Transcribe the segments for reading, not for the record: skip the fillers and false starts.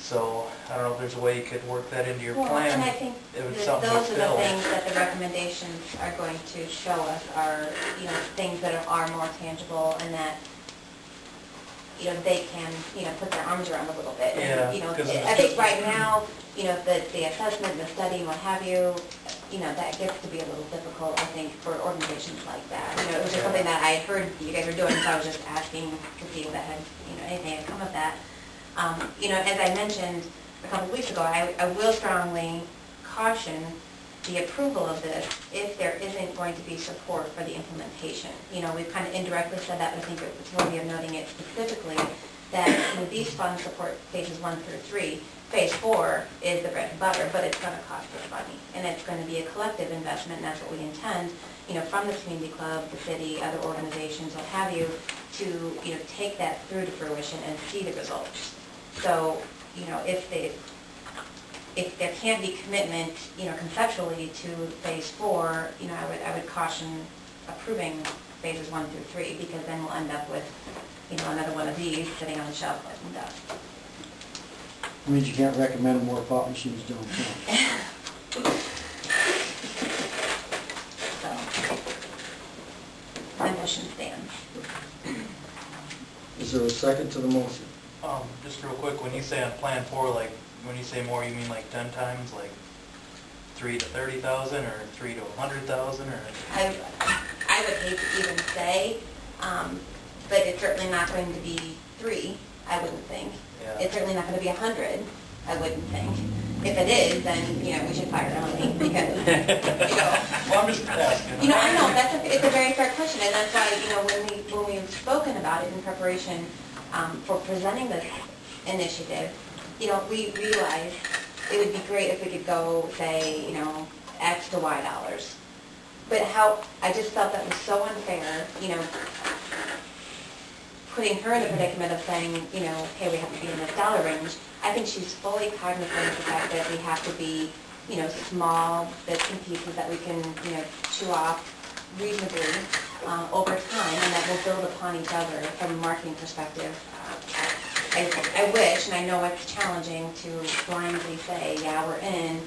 So I don't know if there's a way you could work that into your Well, plan. and I think If it's that something those to are the fill. things that the recommendations are going to show us are, things that are more tangible and that, they can, put their arms around a little bit. Yeah, And, 'cause it's I think just- right now, the assessment, the study, and what have you, that gets to be a little difficult, I think, for organizations like that. It was just Yeah. something that I heard you guys were doing, so I was just asking to see if that had, anything had come of that. As I mentioned a couple of weeks ago, I will strongly caution the approval of this if there isn't going to be support for the implementation. We've kind of indirectly said that, but I think it's worthy of noting it specifically, that these funds support phases 1 through 3. Phase 4 is the bread and butter, but it's going to cost us money. And it's going to be a collective investment, and that's what we intend, from the community club, the city, other organizations, what have you, to, take that through to fruition and see the results. So, if there can't be commitment, conceptually to phase 4, I would caution approving phases 1 through 3, because then we'll end up with, another one of these sitting on the shelf collecting dust. It means you can't recommend more pop machines, don't you? So, my motion stands. Is there a second to the motion? Just real quick, when you say on plan 4, like, when you say more, you mean like 10 times, like 3 to 30,000 or 3 to 100,000 or? I would hate to even say, but it's certainly not going to be 3, I wouldn't think. Yeah. It's certainly not going to be 100, I wouldn't think. If it is, then, we should fire Emily, because, Well, I'm just asking. I know, it's a very fair question, and that's why, when we've spoken about it in preparation for presenting this initiative, we realized it would be great if we could go, say, X to Y dollars. But I just felt that was so unfair, putting her in the predicament of saying, hey, we have to be in this dollar range. I think she's fully cognizant of the fact that we have to be, small bits and pieces that we can, chew off reasonably over time, and that we'll build upon each other from a marketing perspective. I wish, and I know it's challenging to blindly say, yeah, we're in,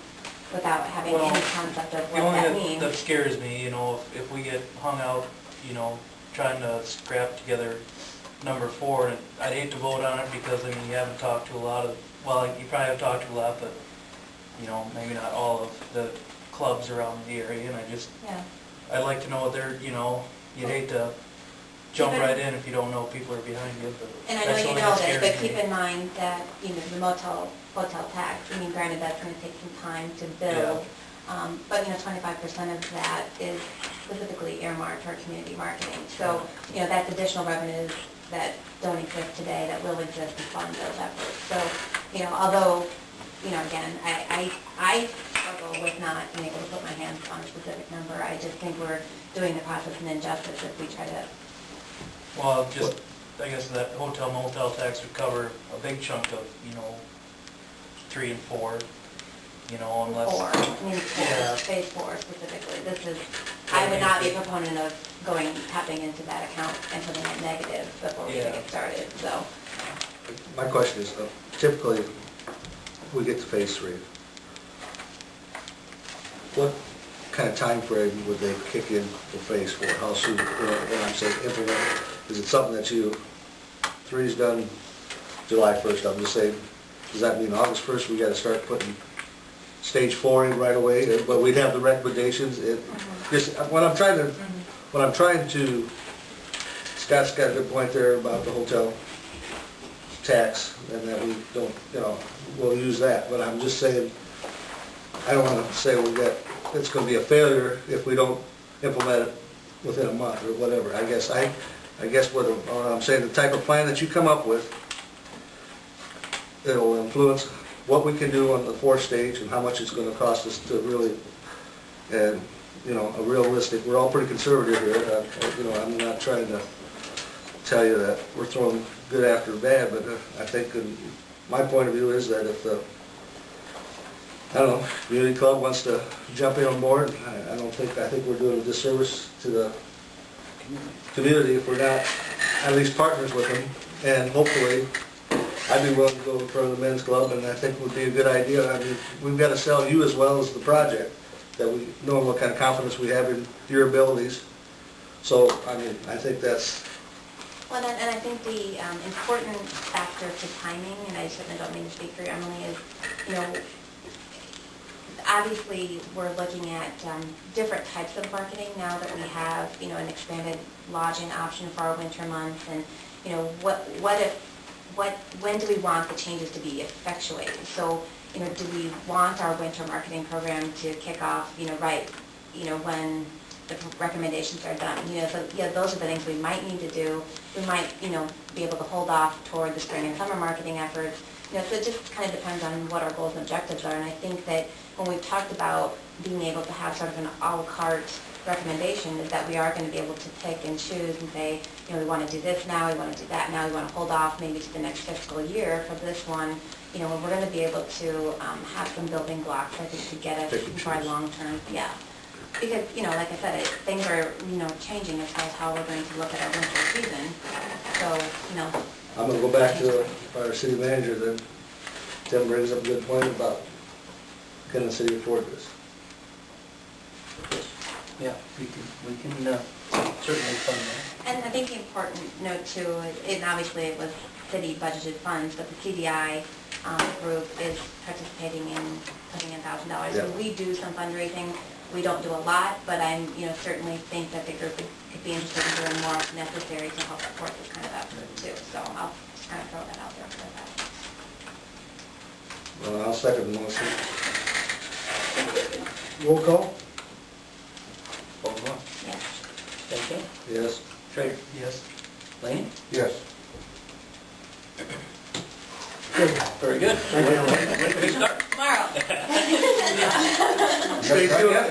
without having any concept of what that means. That scares me, if we get hung out, trying to scrap together number 4, and I'd hate to vote on it because, you haven't talked to a lot of, well, you probably have talked to a lot, but, maybe not all of the clubs around the area, and I'd like to know what they're, you'd hate to jump right in if you don't know people are behind you. But and I know you know this, but keep in mind that, the hotel tax, granted that's going to take some time to build, but 25% of that is specifically earmarked for community marketing. So, that's additional revenues that don't exist today that will exist to fund those efforts. So, although, again, I struggle with not being able to put my hands on a specific number. I just think we're doing the process an injustice if we try to. Well, I guess that hotel motel tax would cover a big chunk of, 3 and 4, unless. 4, phase 4 specifically. I would not be a proponent of tapping into that account and putting it negative before we even get started, so. My question is, typically, we get to phase 3. What kind of time frame would they kick in for phase 4? How soon, when I'm saying implement, is it something that 3 is done July 1st, I'm just saying, does that mean August 1st we got to start putting stage 4 in right away, but we'd have the recommendations? Just what I'm trying to, Scott's got a good point there about the hotel tax, and that we don't, we'll use that, but I'm just saying, I don't want to say it's going to be a failure if we don't implement it within a month or whatever. I guess what I'm saying, the type of plan that you come up with, it'll influence what we can do on the 4th stage and how much it's going to cost us to really, and a realistic. We're all pretty conservative here. I'm not trying to tell you that we're throwing good after bad, but I think my point of view is that if the community club wants to jump in on board, I think we're doing a disservice to the community if we're not at least partners with them, and hopefully I'd be willing to go for the men's club, and I think it would be a good idea. I mean, we've got to sell you as well as the project, that we know what kind of confidence we have in your abilities. So, I mean, I think that's, Well, and I think the important factor to timing, and I certainly don't mean to speak for you, Emily, is, you know, obviously, we're looking at different types of marketing now that we have, you know, an expanded lodging option for our winter months, and, you know, when do we want the changes to be effectuated? So, you know, do we want our winter marketing program to kick off, you know, right, you know, when the recommendations are done? You know, so, yeah, those are the things we might need to do. We might, you know, be able to hold off toward the spring and summer marketing efforts. You know, so it just kind of depends on what our goals and objectives are. And I think that when we've talked about being able to have sort of an a la carte recommendation, is that we are going to be able to pick and choose and say, you know, we want to do this now, we want to do that now, we want to hold off maybe to the next fiscal year for this one. You know, we're going to be able to have some building blocks, I think, to get us to our long-term, yeah. Because, you know, like I said, things are, you know, changing as far as how we're going to look at our winter season. So, you know. I'm gonna go back to our city manager then. Tim brings up a good point about, can the city afford this? Yeah, we can certainly fund that. And I think the important note too, and obviously it was city budgeted funds, but the CDI group is participating in putting in $1,000. Yeah. And we do some fundraising. We don't do a lot, but I'm, you know, certainly think that the group could be interested in doing more if necessary to help support this kind of effort too. So I'll just kind of throw that out there for that. Well, I'll second the motion. Roll call? Alderman. Yes. Benke? Yes. Schrader? Yes. Lane? Yes. Very good. When can we start? Tomorrow. Stay tuned.